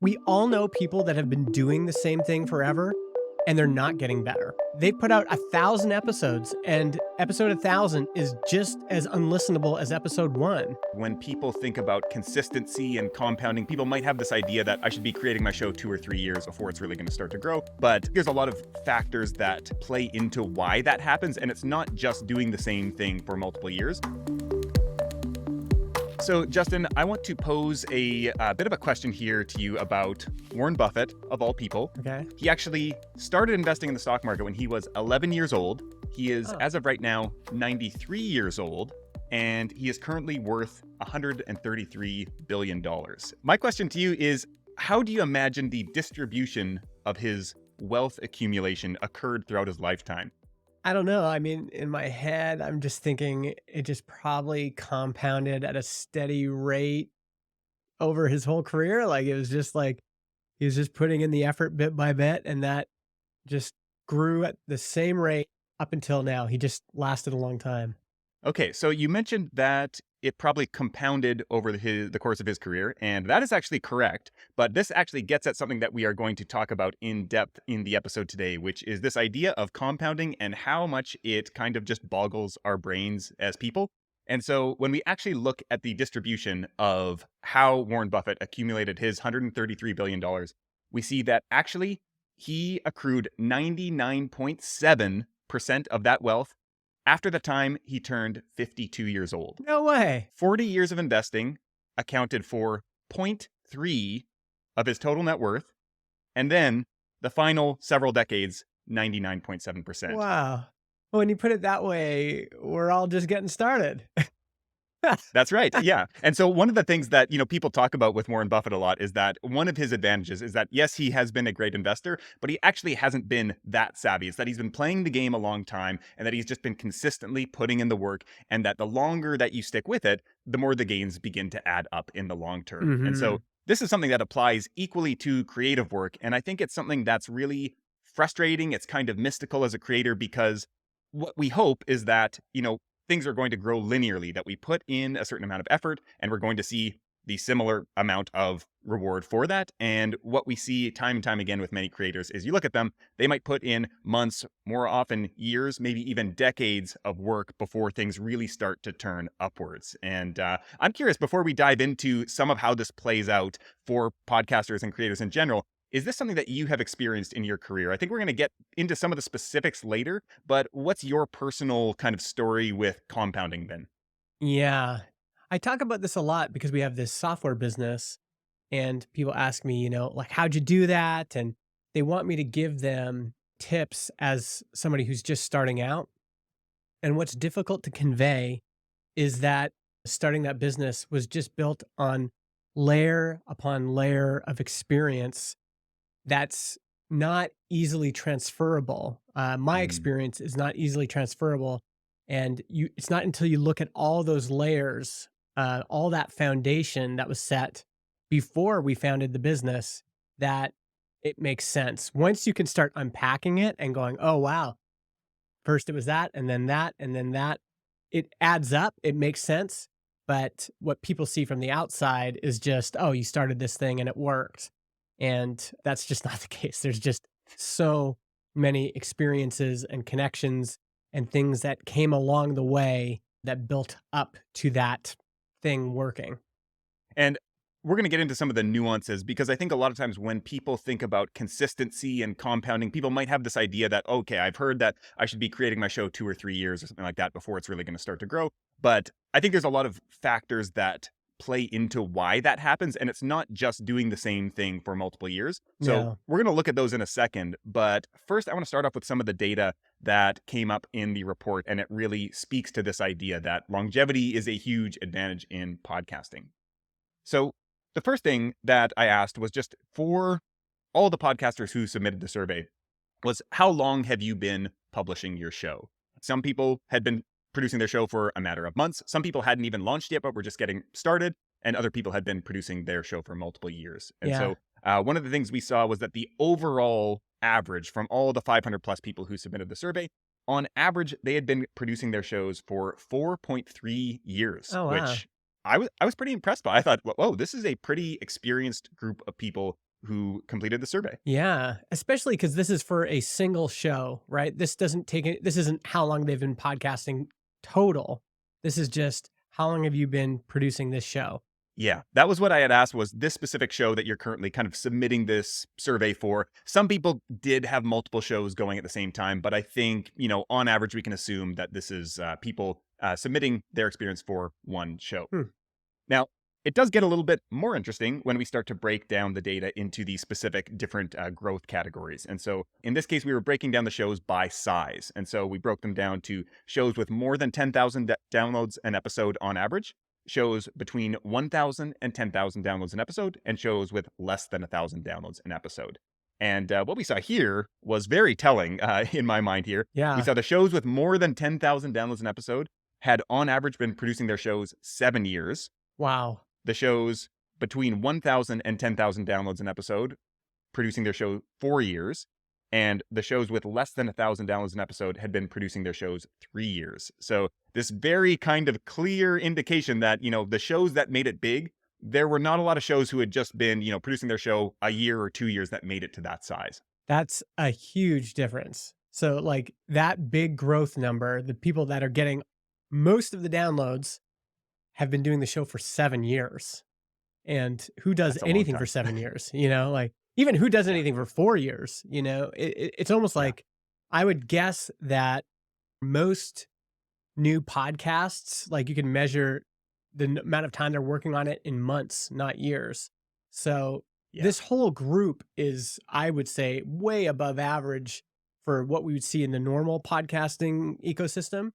We all know people that have been doing the same thing forever and they're not getting better. They put out 1,000 episodes and episode 1,000 is just as unlistenable as episode 1. When people think about consistency and compounding, people might have this idea that I should be creating my show 2 or 3 years before it's really going to start to grow. But there's a lot of factors that play into why that happens. And it's not just doing the same thing for multiple years. So, Justin, I want to pose a bit of a question here to you about Warren Buffett, of all people. Okay. He actually started investing in the stock market when he was 11 years old. He is, as of right now, 93 years old, and he is currently worth $133 billion. My question to you is, how do you imagine the distribution of his wealth accumulation occurred throughout his lifetime? I don't know. I mean, in my head, I'm just thinking it just probably compounded at a steady rate over his whole career. Like it was just like he was just putting in the effort bit by bit, and that just grew at the same rate up until now. He just lasted a long time. Okay, so you mentioned that it probably compounded over the course of his career, and that is actually correct. But this actually gets at something that we are going to talk about in depth in the episode today, which is this idea of compounding and how much it kind of just boggles our brains as people. And so when we actually look at the distribution of how Warren Buffett accumulated his $133 billion, we see that actually he accrued 99.7% of that wealth after the time he turned 52 years old. No way. 40 years of investing accounted for 0.3 of his total net worth, and then the final several decades, 99.7%. Wow. When you put it that way, we're all just getting started. That's right. Yeah. And so one of the things that, people talk about with Warren Buffett a lot is that one of his advantages is that, yes, he has been a great investor, but he actually hasn't been that savvy. It's that he's been playing the game a long time and that he's just been consistently putting in the work, and that the longer that you stick with it, the more the gains begin to add up in the long term. And so this is something that applies equally to creative work. And I think it's something that's really frustrating. It's kind of mystical as a creator, because what we hope is that, things are going to grow linearly, that we put in a certain amount of effort and we're going to see the similar amount of reward for that. And what we see time and time again with many creators is you look at them, they might put in months, more often years, maybe even decades of work before things really start to turn upwards. And I'm curious, before we dive into some of how this plays out for podcasters and creators in general, is this something that you have experienced in your career? I think we're going to get into some of the specifics later, but what's your personal kind of story with compounding been? Yeah. I talk about this a lot because we have this software business and people ask me, like, how'd you do that? And they want me to give them tips as somebody who's just starting out. And what's difficult to convey is that starting that business was just built on layer upon layer of experience that's not easily transferable. My Mm, experience is not easily transferable. And it's not until you look at all those layers, all that foundation that was set before we founded the business, that it makes sense. Once you can start unpacking it and going, oh, wow, first it was that, and then that, and then that, it adds up. It makes sense. But what people see from the outside is just, oh, you started this thing and it worked. And that's just not the case. There's just so many experiences and connections and things that came along the way that built up to that thing working. And we're going to get into some of the nuances, because I think a lot of times when people think about consistency and compounding, people might have this idea that, okay, I've heard that I should be creating my show 2 or 3 years or something like that before it's really going to start to grow. But I think there's a lot of factors that play into why that happens. And it's not just doing the same thing for multiple years. So No. we're going to look at those in a second. But first, I want to start off with some of the data that came up in the report. And it really speaks to this idea that longevity is a huge advantage in podcasting. So the first thing that I asked was, just for all the podcasters who submitted the survey, was how long have you been publishing your show? Some people had been producing their show for a matter of months. Some people hadn't even launched yet, but were just getting started. And other people had been producing their show for multiple years. And Yeah. so one of the things we saw was that the overall average from all the 500 plus people who submitted the survey, on average, they had been producing their shows for 4.3 years, Oh, wow. which I was pretty impressed by. I thought, whoa, this is a pretty experienced group of people who completed the survey. Yeah, especially because this is for a single show, right? This doesn't take it this isn't how long they've been podcasting total. This is just how long have you been producing this show? Yeah, that was what I had asked, was this specific show that you're currently kind of submitting this survey for. Some people did have multiple shows going at the same time, but I think, on average, we can assume that this is people submitting their experience for one show. Hmm. Now, it does get a little bit more interesting when we start to break down the data into the specific different growth categories. And so in this case, we were breaking down the shows by size. And so we broke them down to shows with more than 10,000 downloads an episode on average, shows between 1,000 and 10,000 downloads an episode, and shows with less than 1,000 downloads an episode. And what we saw here was very telling in my mind here. We Yeah. saw the shows with more than 10,000 downloads an episode had on average been producing their shows 7 years. Wow. The shows between 1,000 and 10,000 downloads an episode, producing their show 4 years. And the shows with less than 1,000 downloads an episode had been producing their shows 3 years. So this very kind of clear indication that, the shows that made it big, there were not a lot of shows who had just been, producing their show a year or 2 years that made it to that size. That's a huge difference. So, like, that big growth number, the people that are getting most of the downloads have been doing the show for 7 years. And who does That's a long anything for time. 7 years, Like, even who does Yeah. anything for 4 years, It's almost Yeah. like I would guess that most new podcasts, like, you can measure the amount of time they're working on it in months, not years. So, Yeah. this whole group is, I would say, way above average for what we would see in the normal podcasting ecosystem.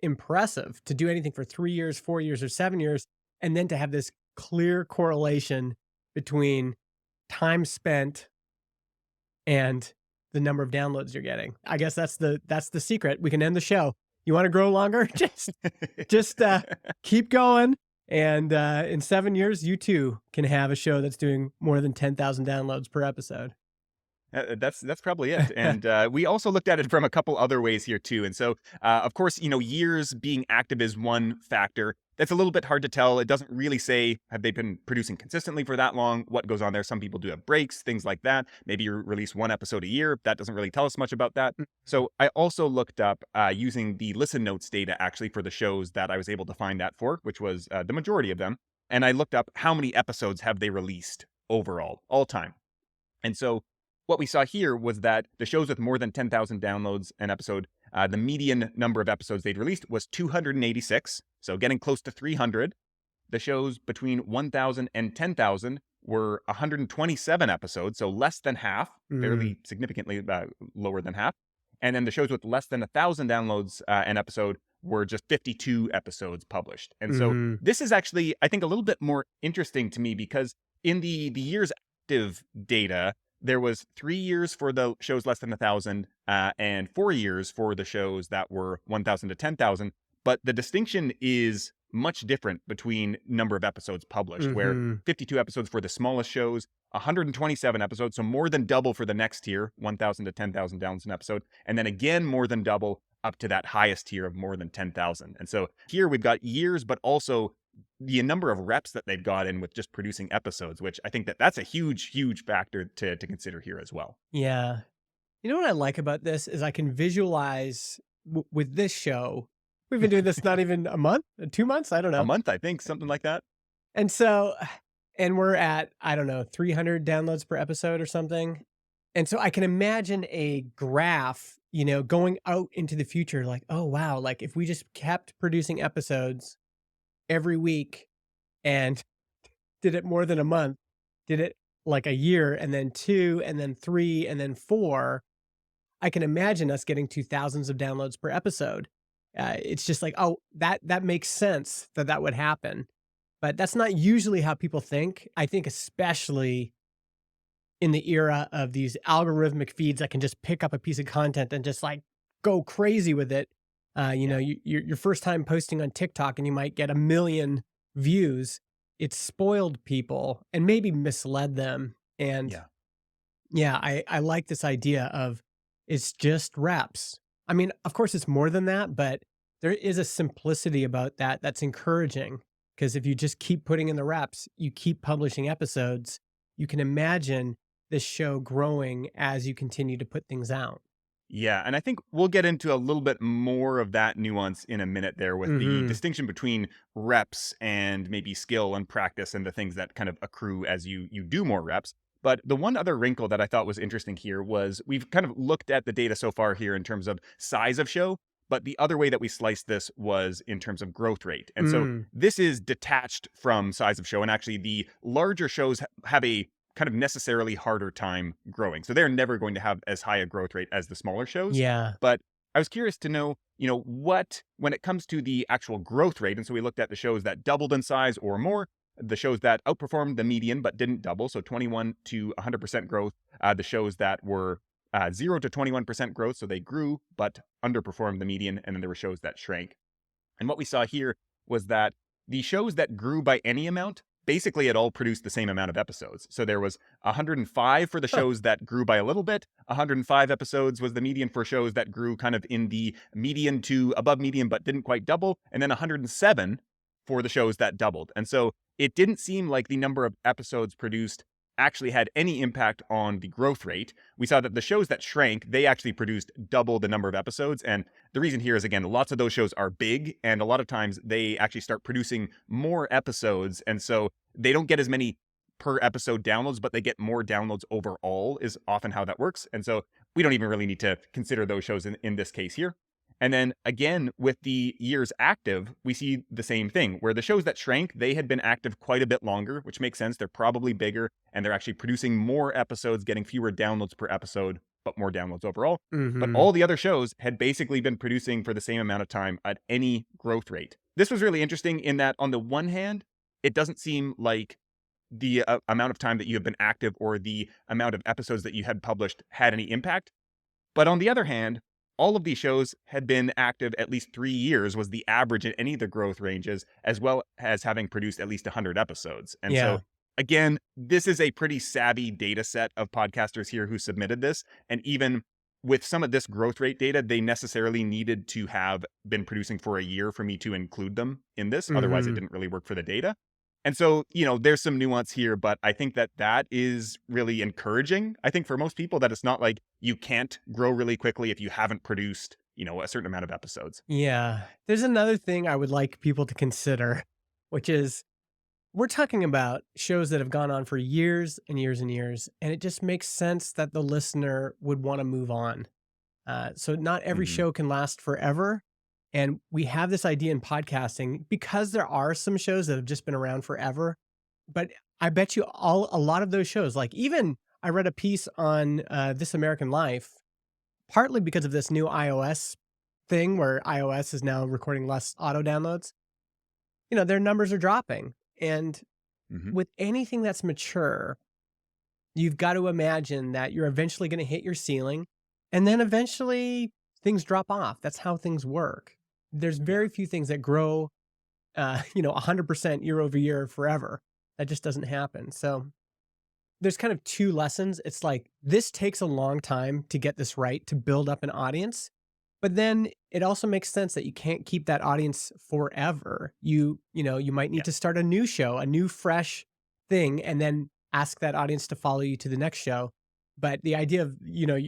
Impressive to do anything for 3 years, 4 years, or 7 years, and then to have this clear correlation between time spent and the number of downloads you're getting. I guess that's the secret. We can end the show. You wanna grow longer? Just keep going, and, in 7 years, you too can have a show that's doing more than 10,000 downloads per episode. That's probably it. And we also looked at it from a couple other ways here too. And so, of course, years being active is one factor. That's a little bit hard to tell. It doesn't really say, have they been producing consistently for that long? What goes on there? Some people do have breaks, things like that. Maybe you release one episode a year. That doesn't really tell us much about that. So I also looked up using the listen notes data actually for the shows that I was able to find that for, which was the majority of them. And I looked up how many episodes have they released overall, all time. And so what we saw here was that the shows with more than 10,000 downloads an episode, the median number of episodes they'd released was 286, so getting close to 300. The shows between 1,000 and 10,000 were 127 episodes, so less than half, Mm. fairly significantly lower than half. And then the shows with less than 1,000 downloads an episode were just 52 episodes published. And so Mhm. this is actually, I think, a little bit more interesting to me because in the years active data, there was 3 years for the shows less than 1,000, and 4 years for the shows that were 1,000 to 10,000. But the distinction is much different between number of episodes published, where Mhm. 52 episodes for the smallest shows, 127 episodes, so more than double for the next tier, 1,000 to 10,000 downloads an episode, and then again more than double up to that highest tier of more than 10,000. And so here we've got years, but also the number of reps that they've got in with just producing episodes, which I think that's a huge, huge factor to consider here as well. Yeah. You know what I like about this is I can visualize with this show. We've been doing this not even a month, 2 months, I don't A know. month, I think, something like that. And so, and we're at, I don't know, 300 downloads per episode or something. And so I can imagine a graph, going out into the future, like, oh wow, like if we just kept producing episodes every week and did it more than a month, did it like a year and then 2 and then 3 and then 4, I can imagine us getting to thousands of downloads per episode. It's just like, oh, that makes sense that would happen. But that's not usually how people think. I think especially in the era of these algorithmic feeds that can just pick up a piece of content and just like go crazy with it. Yeah. Your first time posting on TikTok and you might get 1 million views. It spoiled people and maybe misled them. And Yeah. yeah, I like this idea of it's just reps. I mean, of course, it's more than that, but there is a simplicity about that that's encouraging. Because if you just keep putting in the reps, you keep publishing episodes, you can imagine this show growing as you continue to put things out. Yeah, and I think we'll get into a little bit more of that nuance in a minute there with the Mhm. distinction between reps and maybe skill and practice and the things that kind of accrue as you do more reps. But the one other wrinkle that I thought was interesting here was we've kind of looked at the data so far here in terms of size of show, but the other way that we sliced this was in terms of growth rate. And so Mm. this is detached from size of show, and actually the larger shows have a kind of necessarily harder time growing. So they're never going to have as high a growth rate as the smaller shows. Yeah. But I was curious to know, what, when it comes to the actual growth rate, and so we looked at the shows that doubled in size or more, the shows that outperformed the median but didn't double, so 21 to 100% growth, the shows that were 0 to 21% growth, so they grew but underperformed the median, and then there were shows that shrank. And what we saw here was that the shows that grew by any amount, basically it all produced the same amount of episodes. So there was 105 for the Huh. shows that grew by a little bit. 105 episodes was the median for shows that grew kind of in the median to above median but didn't quite double. And then 107 for the shows that doubled. And so it didn't seem like the number of episodes produced actually had any impact on the growth rate. We saw that the shows that shrank, they actually produced double the number of episodes. And the reason here is, again, lots of those shows are big, and a lot of times they actually start producing more episodes. And so they don't get as many per episode downloads, but they get more downloads overall, is often how that works. And so we don't even really need to consider those shows in this case here. And then again, with the years active, we see the same thing where the shows that shrank, they had been active quite a bit longer, which makes sense. They're probably bigger and they're actually producing more episodes, getting fewer downloads per episode, but more downloads overall. But Mhm. all the other shows had basically been producing for the same amount of time at any growth rate. This was really interesting in that, on the one hand, it doesn't seem like the amount of time that you have been active or the amount of episodes that you had published had any impact. But on the other hand, all of these shows had been active at least 3 years, was the average in any of the growth ranges, as well as having produced at least 100 episodes. And so, Yeah. again, this is a pretty savvy data set of podcasters here who submitted this. And even with some of this growth rate data, they necessarily needed to have been producing for a year for me to include them in this. Otherwise, it Mhm. didn't really work for the data. And so, there's some nuance here, but I think that that is really encouraging. I think for most people that it's not like you can't grow really quickly if you haven't produced, a certain amount of episodes. Yeah. There's another thing I would like people to consider, which is we're talking about shows that have gone on for years and years and years, and it just makes sense that the listener would want to move on. So not every Mhm. show can last forever. And we have this idea in podcasting because there are some shows that have just been around forever. But I bet you a lot of those shows, like even I read a piece on This American Life, partly because of this new iOS thing where iOS is now recording less auto downloads. Their numbers are dropping. And Mhm. with anything that's mature, you've got to imagine that you're eventually going to hit your ceiling and then eventually things drop off. That's how things work. There's Yeah. very few things that grow, 100% year over year forever. That just doesn't happen. So there's kind of two lessons. It's like this takes a long time to get this right, to build up an audience. But then it also makes sense that you can't keep that audience forever. You might need Yeah. to start a new show, a new fresh thing, and then ask that audience to follow you to the next show. But the idea of,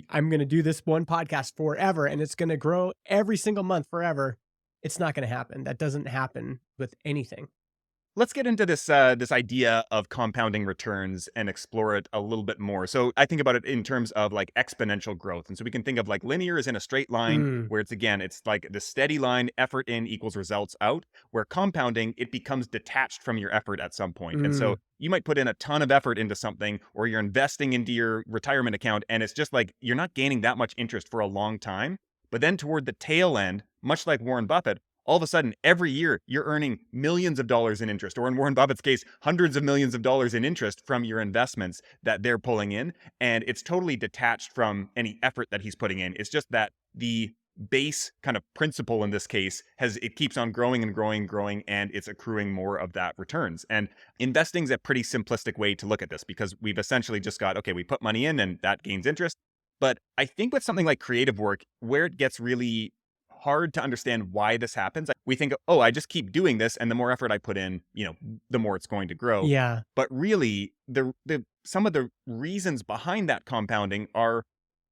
I'm going to do this one podcast forever and it's going to grow every single month forever, it's not going to happen. That doesn't happen with anything. Let's get into this idea of compounding returns and explore it a little bit more. So I think about it in terms of like exponential growth. And so we can think of like linear as in a straight line Mm, where it's like the steady line, effort in equals results out, where compounding, it becomes detached from your effort at some point. And mm, so you might put in a ton of effort into something, or you're investing into your retirement account, and it's just like you're not gaining that much interest for a long time. But then toward the tail end, much like Warren Buffett, all of a sudden, every year, you're earning millions of dollars in interest, or in Warren Buffett's case, hundreds of millions of dollars in interest from your investments that they're pulling in. And it's totally detached from any effort that he's putting in. It's just that the base kind of principle in this case it keeps on growing and growing, growing, and it's accruing more of that returns. And investing is a pretty simplistic way to look at this because we've essentially just got, okay, we put money in and that gains interest. But I think with something like creative work, where it gets really hard to understand why this happens. We think, oh, I just keep doing this, and the more effort I put in, the more it's going to grow. yeah. But really, the some of the reasons behind that compounding are,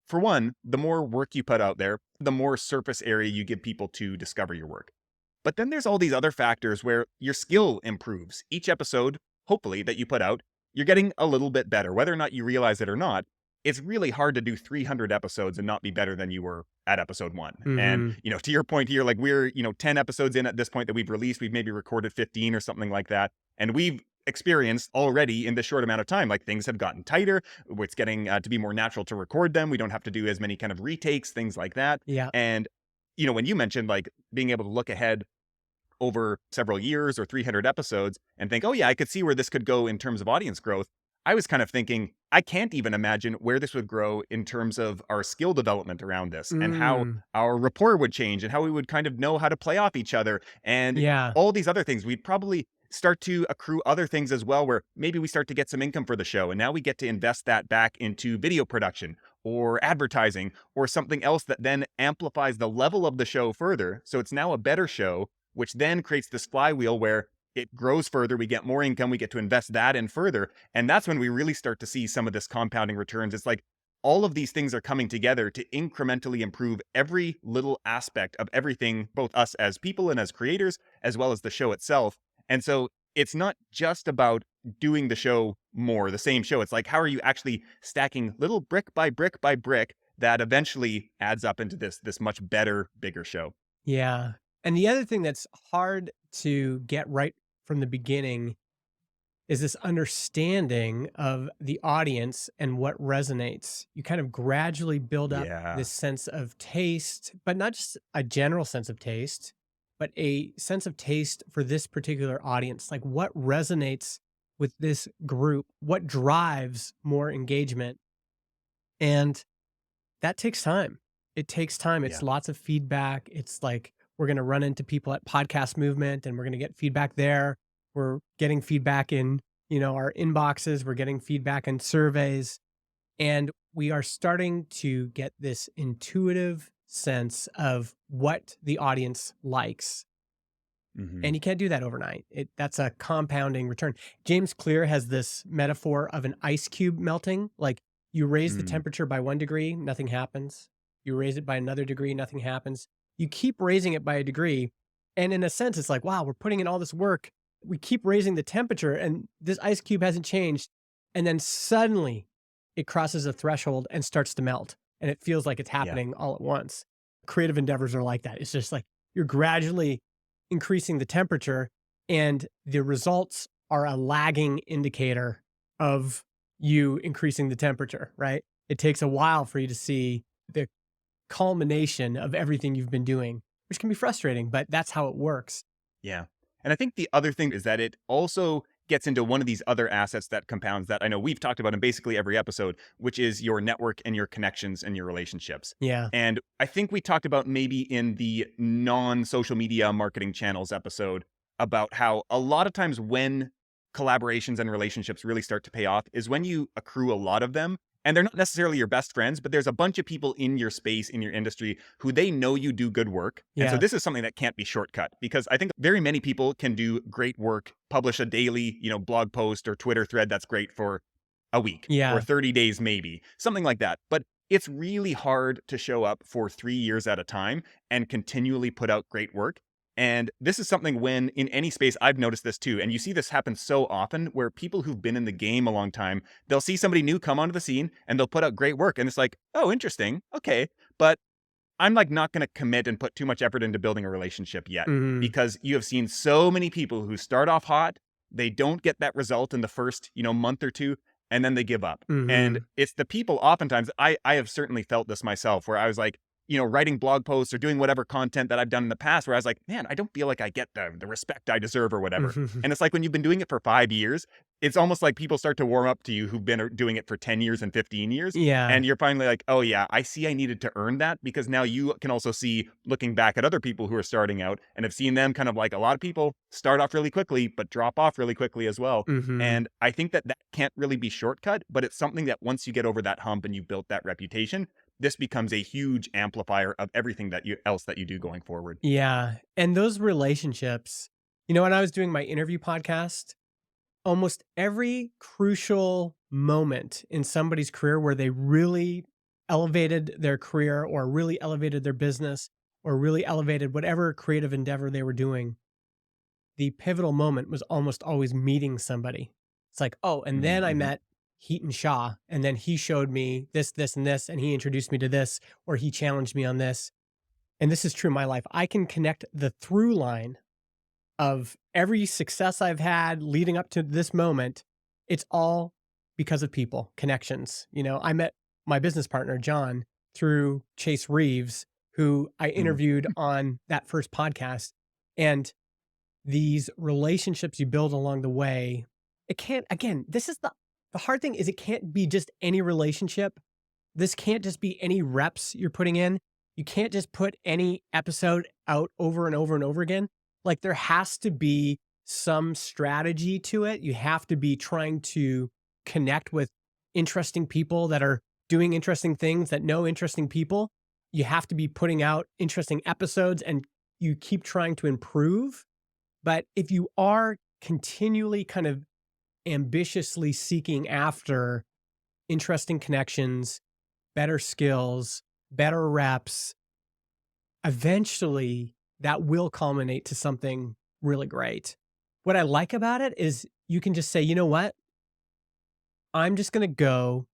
for one, the more work you put out there, the more surface area you give people to discover your work. But then there's all these other factors where your skill improves. Each episode, hopefully, that you put out, you're getting a little bit better. Whether or not you realize it or not, it's really hard to do 300 episodes and not be better than you were at episode one. And, Mhm. to your point here, like we're, 10 episodes in at this point that we've released, we've maybe recorded 15 or something like that. And we've experienced already in this short amount of time, like things have gotten tighter. It's getting to be more natural to record them. We don't have to do as many kind of retakes, things like that. Yeah. And, when you mentioned like being able to look ahead over several years or 300 episodes and think, oh, yeah, I could see where this could go in terms of audience growth. I was kind of thinking, I can't even imagine where this would grow in terms of our skill development around this and how Mm. our rapport would change and how we would kind of know how to play off each other and Yeah. all these other things. We'd probably start to accrue other things as well, where maybe we start to get some income for the show. And now we get to invest that back into video production or advertising or something else that then amplifies the level of the show further. So it's now a better show, which then creates this flywheel where it grows further. We get more income. We get to invest that in further. And that's when we really start to see some of this compounding returns. It's like all of these things are coming together to incrementally improve every little aspect of everything, both us as people and as creators, as well as the show itself. And so it's not just about doing the show more, the same show. It's like, how are you actually stacking little brick by brick by brick that eventually adds up into this much better, bigger show? Yeah. And the other thing that's hard to get right from the beginning is this understanding of the audience and what resonates. You kind of gradually build up Yeah. this sense of taste, but not just a general sense of taste, but a sense of taste for this particular audience. Like what resonates with this group, what drives more engagement. And that takes time. It takes time. It's Yeah. lots of feedback. It's like we're going to run into people at Podcast Movement and we're going to get feedback there. We're getting feedback in, our inboxes. We're getting feedback in surveys. And we are starting to get this intuitive sense of what the audience likes. Hmm. And you can't do that overnight. That's a compounding return. James Clear has this metaphor of an ice cube melting. Like you raise the Mm. temperature by 1 degree, nothing happens. You raise it by another degree, nothing happens. You keep raising it by a degree. And in a sense, it's like, wow, we're putting in all this work. We keep raising the temperature and this ice cube hasn't changed. And then suddenly it crosses a threshold and starts to melt. And it feels like it's Yeah. happening all at once. Creative endeavors are like that. It's just like you're gradually increasing the temperature and the results are a lagging indicator of you increasing the temperature, right? It takes a while for you to see the culmination of everything you've been doing, which can be frustrating, but that's how it works. Yeah. And I think the other thing is that it also gets into one of these other assets that compounds that I know we've talked about in basically every episode, which is your network and your connections and your relationships. Yeah. And I think we talked about maybe in the non social media marketing channels episode about how a lot of times when collaborations and relationships really start to pay off is when you accrue a lot of them. And they're not necessarily your best friends, but there's a bunch of people in your space, in your industry, who they know you do good work. And so Yeah. this is something that can't be shortcut because I think very many people can do great work, publish a daily, blog post or Twitter thread that's great for a week or Yeah. 30 days, maybe something like that. But it's really hard to show up for 3 years at a time and continually put out great work. And this is something when in any space, I've noticed this too. And you see this happen so often where people who've been in the game a long time, they'll see somebody new come onto the scene and they'll put out great work. And it's like, oh, interesting. Okay. But I'm like not going to commit and put too much effort into building a relationship yet Mhm. because you have seen so many people who start off hot, they don't get that result in the first, month or two, and then they give up. And Mhm. it's the people oftentimes I have certainly felt this myself where I was like, writing blog posts or doing whatever content that I've done in the past where I was like, man, I don't feel like I get the respect I deserve or whatever. Mhm. And it's like when you've been doing it for 5 years, it's almost like people start to warm up to you who've been doing it for 10 years and 15 years. Yeah. And you're finally like, oh, yeah, I see I needed to earn that because now you can also see looking back at other people who are starting out and have seen them kind of like a lot of people start off really quickly, but drop off really quickly as well. Mhm. And I think that that can't really be shortcut, but it's something that once you get over that hump and you built that reputation, this becomes a huge amplifier of everything that you else that you do going forward. Yeah. And those relationships, when I was doing my interview podcast, almost every crucial moment in somebody's career where they really elevated their career or really elevated their business or really elevated whatever creative endeavor they were doing, the pivotal moment was almost always meeting somebody. It's like, oh, and then Mhm, I mhm, met Heaton Shaw, and then he showed me this, this, and this, and he introduced me to this, or he challenged me on this. And this is true in my life. I can connect the through line of every success I've had leading up to this moment. It's all because of people, connections. I met my business partner, John, through Chase Reeves, who I mhm. interviewed on that first podcast. And these relationships you build along the way, it can't, again, this is the hard thing is it can't be just any relationship. This can't just be any reps you're putting in. You can't just put any episode out over and over and over again. Like there has to be some strategy to it. You have to be trying to connect with interesting people that are doing interesting things that know interesting people. You have to be putting out interesting episodes and you keep trying to improve. But if you are continually kind of ambitiously seeking after interesting connections, better skills, better reps, eventually that will culminate to something really great. What I like about it is you can just say, you know what? I'm just going to go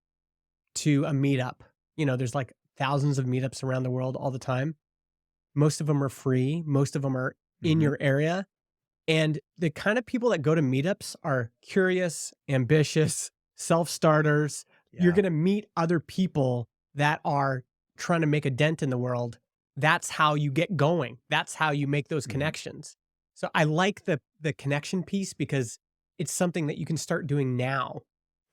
to a meetup. There's like thousands of meetups around the world all the time. Most of them are free, most of them are in Mhm. your area. And the kind of people that go to meetups are curious, ambitious, self-starters. You're Yeah. gonna meet other people that are trying to make a dent in the world. That's how you get going. That's how you make those Mhm. connections. So I like the connection piece because it's something that you can start doing now.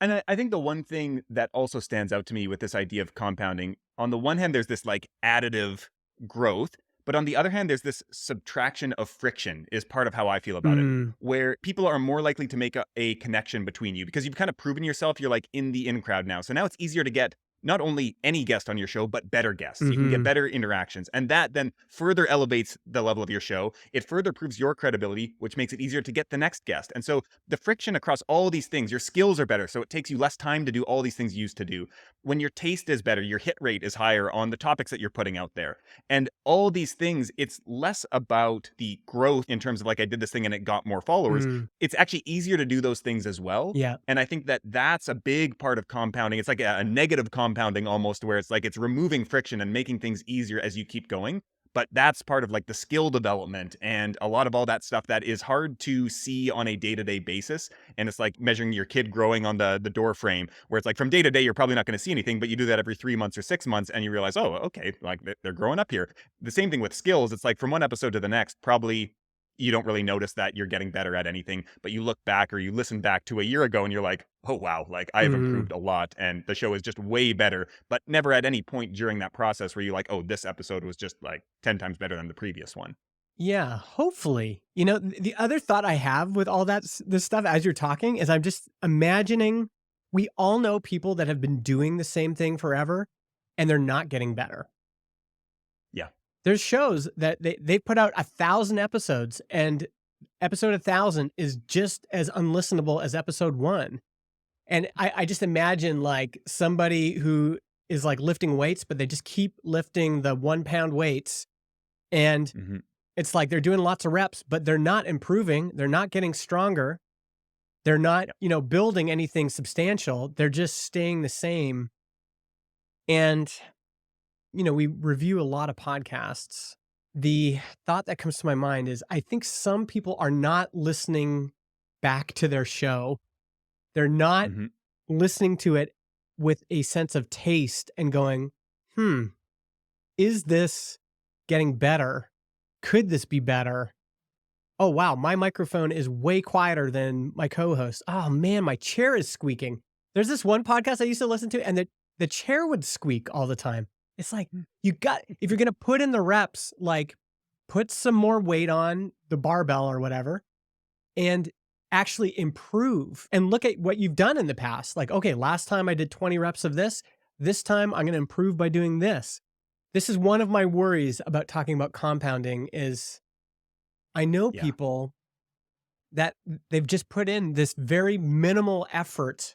And I think the one thing that also stands out to me with this idea of compounding, on the one hand, there's this like additive growth, but on the other hand, there's this subtraction of friction, is part of how I feel about it, Mm, where people are more likely to make a connection between you because you've kind of proven yourself. You're like in the in crowd now. So now it's easier to get not only any guest on your show, but better guests. You can get mhm, better interactions. And that then further elevates the level of your show. It further proves your credibility, which makes it easier to get the next guest. And so the friction across all these things, your skills are better. So it takes you less time to do all these things you used to do. When your taste is better, your hit rate is higher on the topics that you're putting out there. And all these things, it's less about the growth in terms of like, I did this thing and it got more followers. mm, It's actually easier to do those things as well. yeah, And I think that that's a big part of compounding. It's like a negative compounding almost, where it's like it's removing friction and making things easier as you keep going. But that's part of like the skill development and a lot of all that stuff that is hard to see on a day-to-day basis. And it's like measuring your kid growing on the door frame, where it's like from day to day, you're probably not going to see anything, but you do that every 3 months or 6 months and you realize, oh, okay, like they're growing up here. The same thing with skills. It's like from one episode to the next, probably you don't really notice that you're getting better at anything, but you look back or you listen back to a year ago and you're like, oh, wow, like I have mhm. improved a lot and the show is just way better. But never at any point during that process where you're like, oh, this episode was just like 10 times better than the previous one. Yeah, hopefully. The other thought I have with all this stuff as you're talking is I'm just imagining we all know people that have been doing the same thing forever and they're not getting better. Yeah. There's shows that they put out 1,000 episodes and episode 1,000 is just as unlistenable as episode 1. And I just imagine like somebody who is like lifting weights, but they just keep lifting the 1 pound weights and Hmm. it's like they're doing lots of reps, but they're not improving, they're not getting stronger, they're not, Yeah. building anything substantial, they're just staying the same, and, we review a lot of podcasts. The thought that comes to my mind is I think some people are not listening back to their show. They're not Hmm. listening to it with a sense of taste and going, "Hmm, is this getting better? Could this be better? Oh, wow, my microphone is way quieter than my co-host. Oh, man, my chair is squeaking." There's this one podcast I used to listen to, and the chair would squeak all the time. It's like, if you're gonna put in the reps, like, put some more weight on the barbell or whatever, and actually improve, and look at what you've done in the past. Like, "Okay, last time I did 20 reps of this time I'm gonna improve by doing this." This is one of my worries about talking about compounding is I know Yeah. people that they've just put in this very minimal effort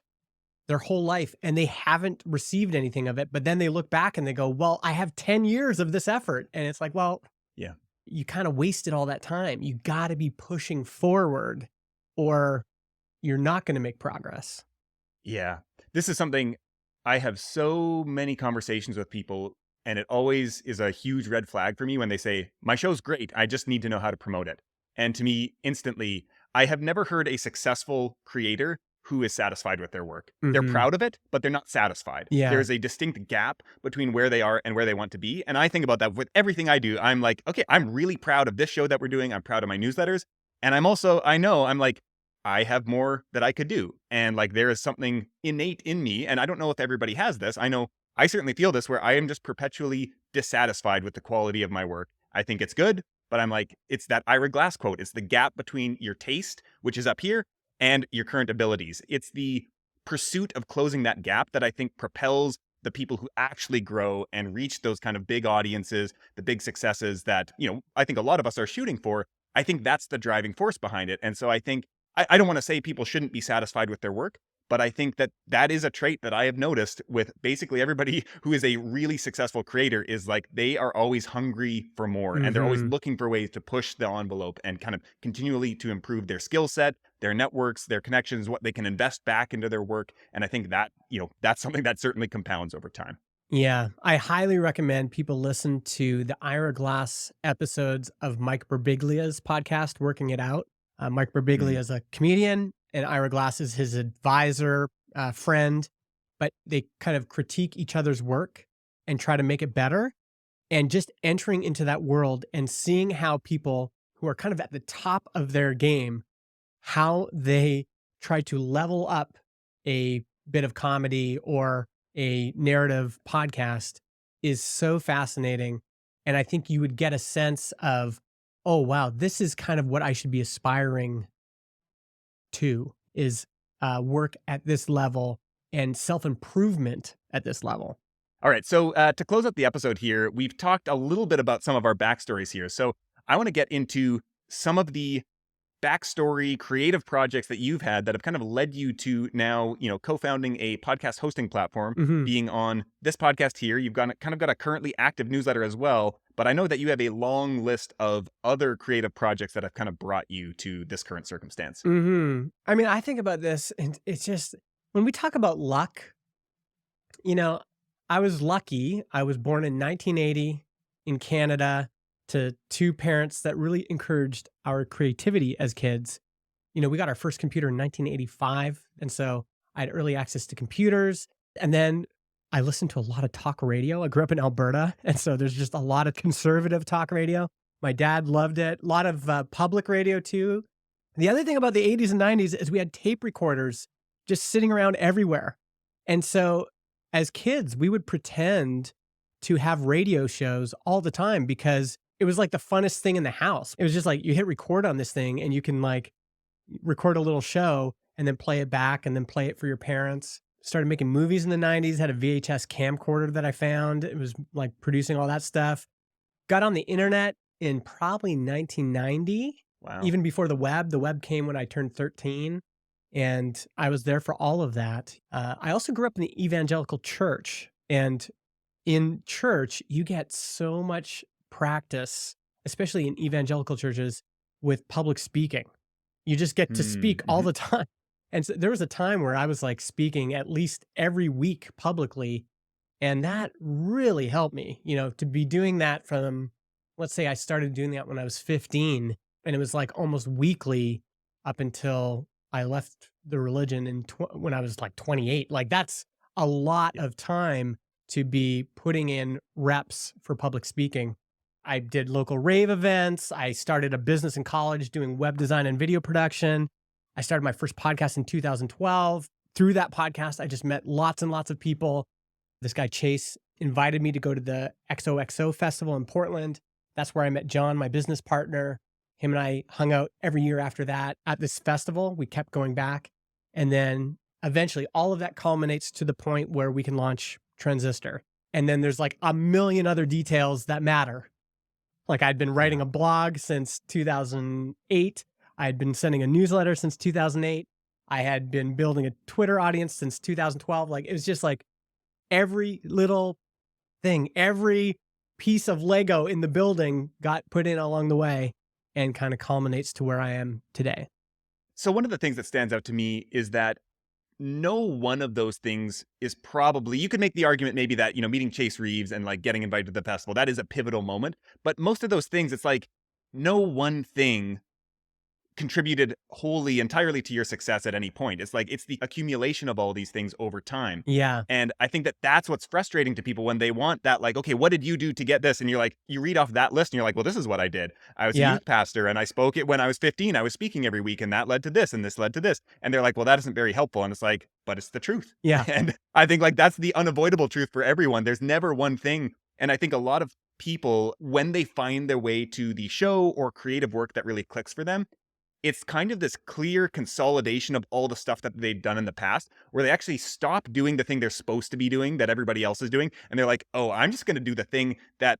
their whole life and they haven't received anything of it. But then they look back and they go, well, I have 10 years of this effort. And it's like, well, Yeah. you kind of wasted all that time. You got to be pushing forward or you're not going to make progress. Yeah. This is something I have so many conversations with people, and it always is a huge red flag for me when they say, my show's great. I just need to know how to promote it. And to me, instantly, I have never heard a successful creator who is satisfied with their work. They're Hmm. proud of it, but they're not satisfied. There Yeah. is a distinct gap between where they are and where they want to be. And I think about that with everything I do. I'm like, okay, I'm really proud of this show that we're doing. I'm proud of my newsletters. And I'm also, I know I'm like, I have more that I could do. And like there is something innate in me. And I don't know if everybody has this. I know I certainly feel this where I am just perpetually dissatisfied with the quality of my work. I think it's good, but I'm like, it's that Ira Glass quote. It's the gap between your taste, which is up here, and your current abilities. It's the pursuit of closing that gap that I think propels the people who actually grow and reach those kind of big audiences, the big successes that, I think a lot of us are shooting for. I think that's the driving force behind it. And so I think I don't want to say people shouldn't be satisfied with their work, but I think that that is a trait that I have noticed with basically everybody who is a really successful creator is like they are always hungry for more and they're always Hmm. looking for ways to push the envelope and kind of continually to improve their skill set, their networks, their connections, what they can invest back into their work. And I think that, that's something that certainly compounds over time. Yeah. I highly recommend people listen to the Ira Glass episodes of Mike Birbiglia's podcast, Working It Out. Mike Mm, Birbiglia is a comedian and Ira Glass is his advisor, friend, but they kind of critique each other's work and try to make it better. And just entering into that world and seeing how people who are kind of at the top of their game, how they try to level up a bit of comedy or a narrative podcast is so fascinating. And I think you would get a sense of, oh, wow, this is kind of what I should be aspiring to is work at this level and self improvement at this level. All right. So to close up the episode here, we've talked a little bit about some of our backstories here. So I want to get into some of the backstory creative projects that you've had that have kind of led you to now, co-founding a podcast hosting platform, Hmm. being on this podcast here. You've got a currently active newsletter as well. But I know that you have a long list of other creative projects that have kind of brought you to this current circumstance. I mean, I think about this and it's just when we talk about luck, you know, I was lucky. I was born in 1980 in Canada to two parents that really encouraged our creativity as kids. We got our first computer in 1985. And so I had early access to computers. And then I listened to a lot of talk radio. I grew up in Alberta. And so there's just a lot of conservative talk radio. My dad loved it. A lot of public radio too. The other thing about the 80s and 90s is we had tape recorders just sitting around everywhere. And so as kids, we would pretend to have radio shows all the time because it was like the funnest thing in the house. It was just like you hit record on this thing and you can like record a little show and then play it back and then play it for your parents. Started making movies in the 90s, had a VHS camcorder that I found. It was like producing all that stuff. Got on the internet in probably 1990, Wow. even before the web. The web came when I turned 13, and I was there for all of that. I also grew up in the evangelical church, and in church, you get so much practice, especially in evangelical churches, with public speaking. You just get to speak all Mm-hmm. the time. And so there was a time where I was like speaking at least every week publicly. And that really helped me, to be doing that from, let's say I started doing that when I was 15, and it was like almost weekly up until I left the religion when I was like 28. Like that's a lot Yeah. of time to be putting in reps for public speaking. I did local rave events. I started a business in college doing web design and video production. I started my first podcast in 2012. Through that podcast, I just met lots and lots of people. This guy, Chase, invited me to go to the XOXO festival in Portland. That's where I met John, my business partner. Him and I hung out every year after that at this festival. We kept going back. And then eventually all of that culminates to the point where we can launch Transistor. And then there's like a million other details that matter. Like I'd been writing Yeah. a blog since 2008. I had been sending a newsletter since 2008. I had been building a Twitter audience since 2012. Like, it was just like every little thing, every piece of Lego in the building got put in along the way and kind of culminates to where I am today. So one of the things that stands out to me is that no one of those things is probably, you could make the argument maybe that, meeting Chase Reeves and like getting invited to the festival, that is a pivotal moment. But most of those things, it's like no one thing contributed wholly entirely to your success at any point. It's like it's the accumulation of all these things over time. Yeah. And I think that that's what's frustrating to people when they want that, like, okay, what did you do to get this? And you're like, you read off that list and you're like, well, this is what I did. I was a Yeah. youth pastor and I spoke it when I was 15. I was speaking every week and that led to this and this led to this. And they're like, well, that isn't very helpful. And it's like, but it's the truth. Yeah. And I think like that's the unavoidable truth for everyone. There's never one thing. And I think a lot of people, when they find their way to the show or creative work that really clicks for them, it's kind of this clear consolidation of all the stuff that they've done in the past, where they actually stop doing the thing they're supposed to be doing that everybody else is doing. And they're like, oh, I'm just going to do the thing that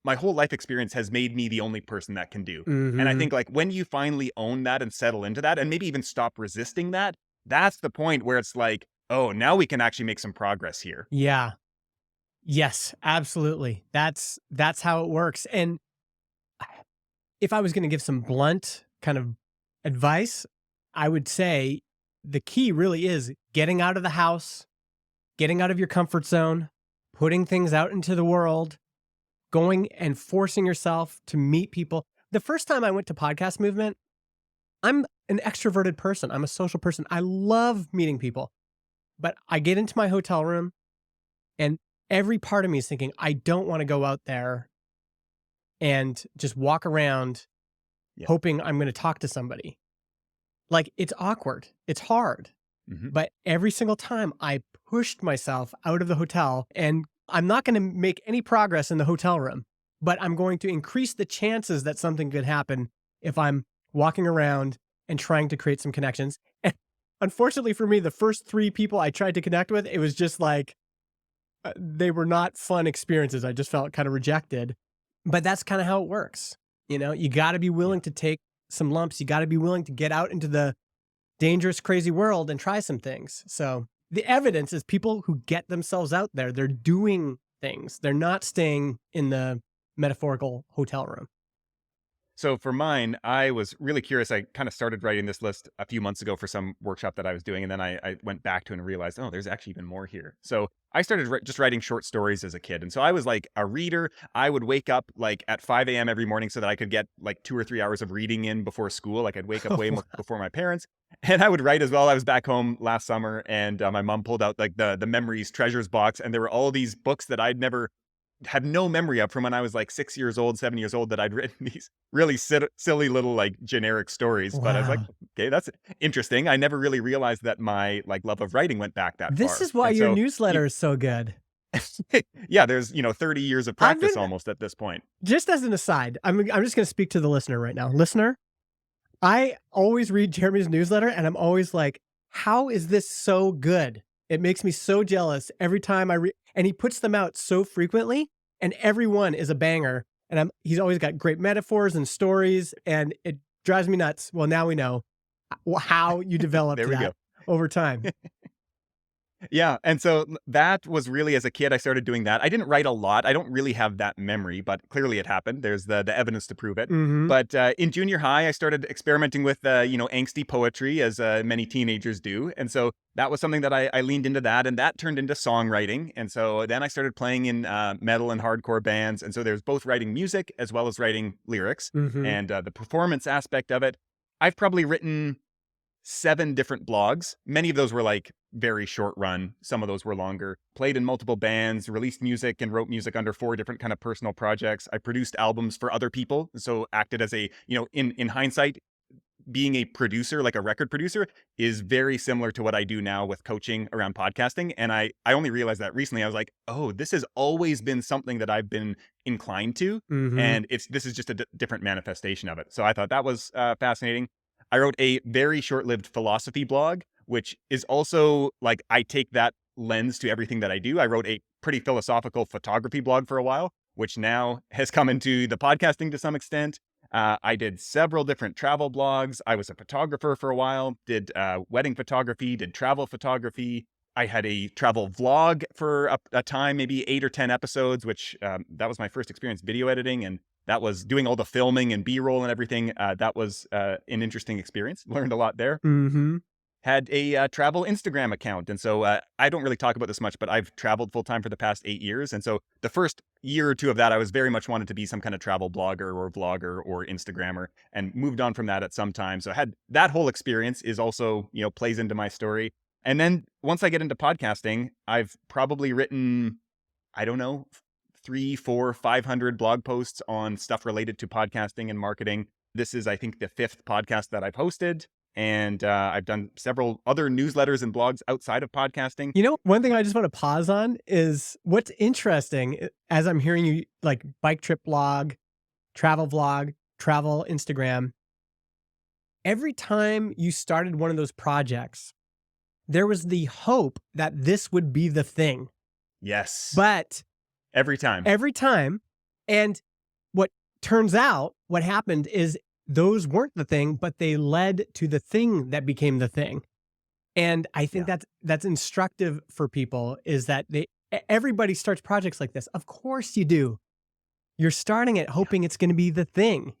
my whole life experience has made me the only person that can do. And I Hmm. think like when you finally own that and settle into that and maybe even stop resisting that, that's the point where it's like, oh, now we can actually make some progress here. Yeah. Yes, absolutely. That's how it works. And if I was going to give some blunt kind of advice, I would say the key really is getting out of the house, getting out of your comfort zone, putting things out into the world, going and forcing yourself to meet people. The first time I went to Podcast Movement, I'm an extroverted person. I'm a social person. I love meeting people. But I get into my hotel room and every part of me is thinking, I don't want to go out there and just walk around Yeah. hoping I'm going to talk to somebody. Like, it's awkward. It's hard. Hmm. But every single time I pushed myself out of the hotel, and I'm not going to make any progress in the hotel room, but I'm going to increase the chances that something could happen if I'm walking around and trying to create some connections. And unfortunately for me, the first 3 people I tried to connect with, it was just like, they were not fun experiences. I just felt kind of rejected. But that's kind of how it works. You got to be Yeah. willing to take some lumps. You got to be willing to get out into the dangerous, crazy world and try some things. So the evidence is people who get themselves out there, they're doing things. They're not staying in the metaphorical hotel room. So for mine, I was really curious. I kind of started writing this list a few months ago for some workshop that I was doing. And then I went back to it and realized, oh, there's actually even more here. So I started just writing short stories as a kid. And so I was like a reader. I would wake up like at 5 a.m. every morning so that I could get like 2 or 3 hours of reading in before school. Like I'd wake up way before my parents. And I would write as well. I was back home last summer and my mom pulled out like the memories treasures box. And there were all these books that I'd never had no memory of from when I was like 6 years old, 7 years old, that I'd written these really silly little like generic stories. But I was like, Wow. okay, that's interesting. I never really realized that my like love of writing went back that This far. is why And your so, newsletter is so good. yeah, there's 30 years of I've practice been, almost at this point. just as an aside, I'm just going to speak to the listener right now. Listener, I always read Jeremy's newsletter and I'm always like, how is this so good? It makes me so jealous every time I read, and he puts them out so frequently, and every one is a banger. And he's always got great metaphors and stories, and it drives me nuts. Well, now we know how you developed There we go. that over time. Yeah, and so that was really as a kid I started doing that. I didn't write a lot. I don't really have that memory, but clearly it happened. There's the evidence to prove it. Hmm. But in junior high, I started experimenting with angsty poetry as many teenagers do, and so that was something that I leaned into that, and that turned into songwriting. And so then I started playing in metal and hardcore bands, and so there's both writing music as well as writing lyrics, Hmm. and the performance aspect of it. I've probably written 7 different blogs. Many of those were like very short run. Some of those were longer. Played in multiple bands, released music and wrote music under 4 different kind of personal projects. I produced albums for other people. So acted as a, in hindsight, being a producer, like a record producer, is very similar to what I do now with coaching around podcasting. And I only realized that recently. I was like, oh, this has always been something that I've been inclined to. Hmm. And this is just a different manifestation of it. So I thought that was fascinating. I wrote a very short-lived philosophy blog, which is also like I take that lens to everything that I do. I wrote a pretty philosophical photography blog for a while, which now has come into the podcasting to some extent. I did several different travel blogs. I was a photographer for a while, did wedding photography, did travel photography. I had a travel vlog for a time, maybe 8 or 10 episodes, which that was my first experience video editing. And that was doing all the filming and B-roll and everything. That was an interesting experience. Learned a lot there. Mhm. Had a travel Instagram account. And so I don't really talk about this much, but I've traveled full time for the past 8 years. And so the first year or two of that, I was very much wanted to be some kind of travel blogger or vlogger or Instagrammer, and moved on from that at some time. So I had that whole experience is also, plays into my story. And then once I get into podcasting, I've probably written, I don't know, 3, 4, 500 blog posts on stuff related to podcasting and marketing. This is, I think, the fifth podcast that I've hosted. And I've done several other newsletters and blogs outside of podcasting. One thing I just want to pause on is what's interesting as I'm hearing you like bike trip blog, travel vlog, travel Instagram. Every time you started one of those projects, there was the hope that this would be the thing. Yes. But every time. And what turns out, what happened is those weren't the thing, but they led to the thing that became the thing. And I think that's instructive for people is that everybody starts projects like this. Of course you do. You're starting it hoping it's going to be the thing,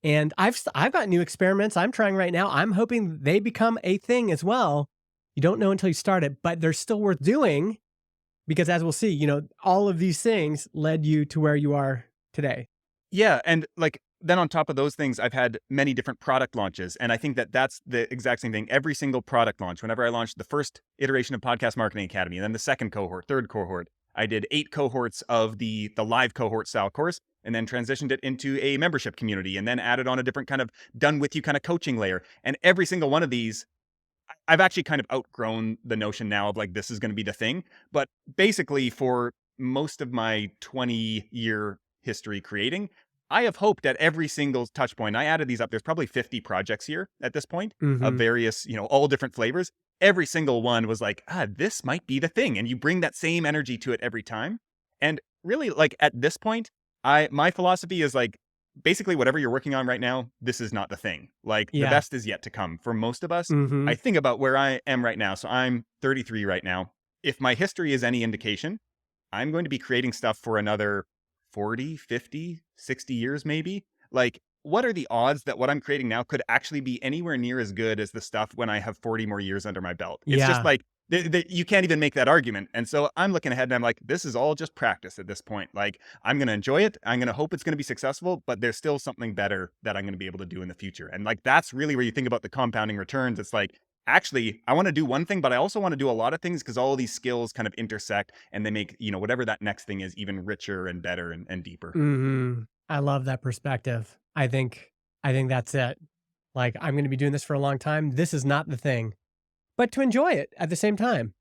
And I've got new experiments I'm trying right now. I'm hoping they become a thing as well. You don't know until you start it, but they're still worth doing because as we'll see, all of these things led you to where you are today. Yeah. And then on top of those things, I've had many different product launches. And I think that that's the exact same thing. Every single product launch, whenever I launched the first iteration of Podcast Marketing Academy, and then the second cohort, third cohort, I did 8 cohorts of the live cohort style course, and then transitioned it into a membership community, and then added on a different kind of done with you kind of coaching layer. And every single one of these, I've actually kind of outgrown the notion now of this is going to be the thing. But basically, for most of my 20-year history creating, I have hoped at every single touch point. I added these up. There's probably 50 projects here at this point of various, all different flavors. Every single one was this might be the thing. And you bring that same energy to it every time. And really, at this point, my philosophy is basically whatever you're working on right now, this is not the thing. The best is yet to come for most of us. I think about where I am right now. So I'm 33 right now. If my history is any indication, I'm going to be creating stuff for another 40, 50, 60 years, maybe. What are the odds that what I'm creating now could actually be anywhere near as good as the stuff when I have 40 more years under my belt? It's just you can't even make that argument. And so I'm looking ahead and I'm like, this is all just practice at this point. I'm going to enjoy it. I'm going to hope it's going to be successful, but there's still something better that I'm going to be able to do in the future. And that's really where you think about the compounding returns. It's actually, I want to do one thing, but I also want to do a lot of things because all of these skills kind of intersect and they make, whatever that next thing is even richer and better and deeper. I love that perspective. I think that's it. I'm going to be doing this for a long time. This is not the thing, but to enjoy it at the same time.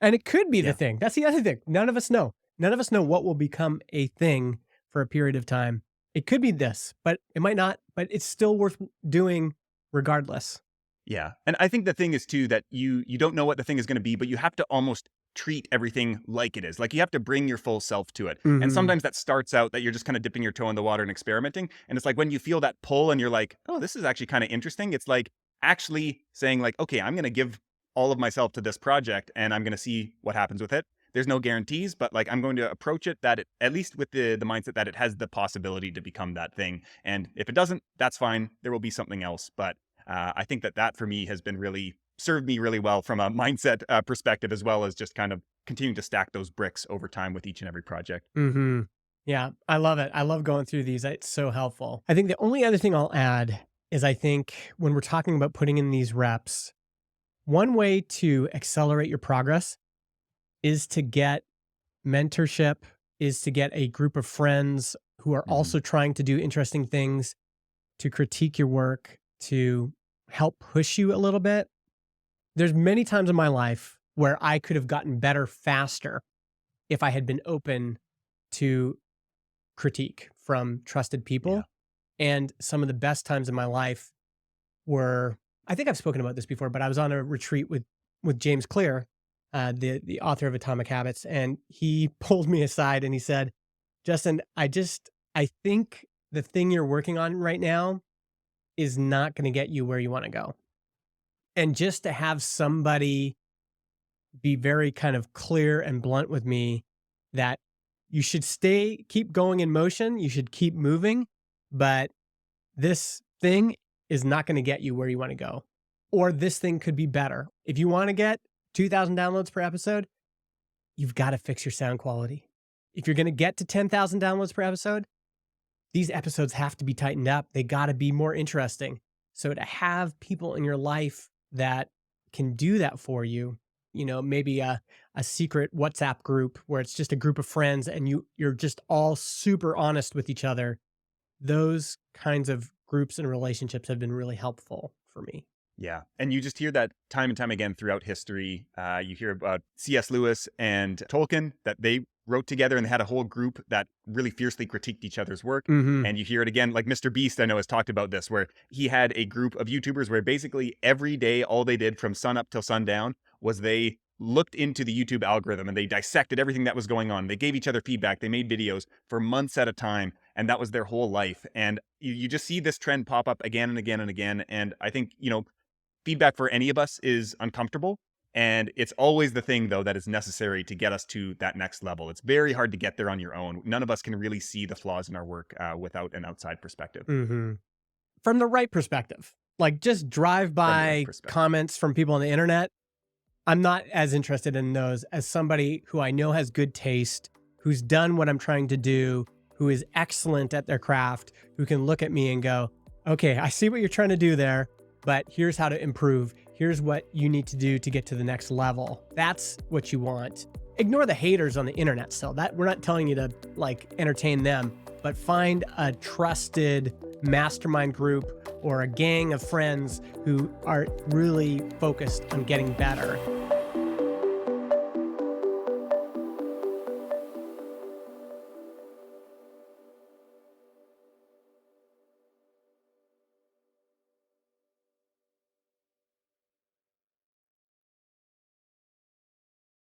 And it could be the thing. That's the other thing. None of us know. None of us know what will become a thing for a period of time. It could be this, but it might not, but it's still worth doing regardless. Yeah. And I think the thing is too, that you don't know what the thing is going to be, but you have to almost treat everything like it is. You have to bring your full self to it. And sometimes that starts out that you're just kind of dipping your toe in the water and experimenting. And it's when you feel that pull and you're oh, this is actually kind of interesting. It's actually saying okay, I'm going to give all of myself to this project and I'm going to see what happens with it. There's no guarantees, but I'm going to approach it that at least with the mindset that it has the possibility to become that thing. And if it doesn't, that's fine. There will be something else. But I think that for me has been really served me really well from a mindset perspective, as well as just kind of continuing to stack those bricks over time with each and every project. Yeah, I love it. I love going through these. It's so helpful. I think the only other thing I'll add is I think when we're talking about putting in these reps, one way to accelerate your progress is to get mentorship, is to get a group of friends who are also trying to do interesting things to critique your work, to help push you a little bit. There's many times in my life where I could have gotten better faster if I had been open to critique from trusted people. And some of the best times in my life were, I think I've spoken about this before, but I was on a retreat with James Clear, the author of Atomic Habits, and he pulled me aside and he said, Justin, I think the thing you're working on right now is not going to get you where you want to go. And just to have somebody be very kind of clear and blunt with me that you should keep going in motion, you should keep moving, but this thing is not going to get you where you want to go. Or this thing could be better. If you want to get 2,000 downloads per episode, you've got to fix your sound quality. If you're going to get to 10,000 downloads per episode, these episodes have to be tightened up. They got to be more interesting. So to have people in your life that can do that for you, maybe a secret WhatsApp group where it's just a group of friends and you're just all super honest with each other. Those kinds of groups and relationships have been really helpful for me. Yeah. And you just hear that time and time again throughout history. You hear about C.S. Lewis and Tolkien, that they wrote together and they had a whole group that really fiercely critiqued each other's work. Mm-hmm. And you hear it again, like Mr. Beast, I know, has talked about this, where he had a group of YouTubers where basically every day, all they did from sun up till sundown was they looked into the YouTube algorithm and they dissected everything that was going on. They gave each other feedback. They made videos for months at a time. And that was their whole life. And you just see this trend pop up again and again and again. And I think, feedback for any of us is uncomfortable. And it's always the thing, though, that is necessary to get us to that next level. It's very hard to get there on your own. None of us can really see the flaws in our work without an outside perspective. Mm-hmm. From the right perspective, like just drive by comments from people on the internet. I'm not as interested in those as somebody who I know has good taste, who's done what I'm trying to do, who is excellent at their craft, who can look at me and go, okay, I see what you're trying to do there, but here's how to improve. Here's what you need to do to get to the next level. That's what you want. Ignore the haters on the internet still. That we're not telling you to entertain them, but find a trusted mastermind group or a gang of friends who are really focused on getting better.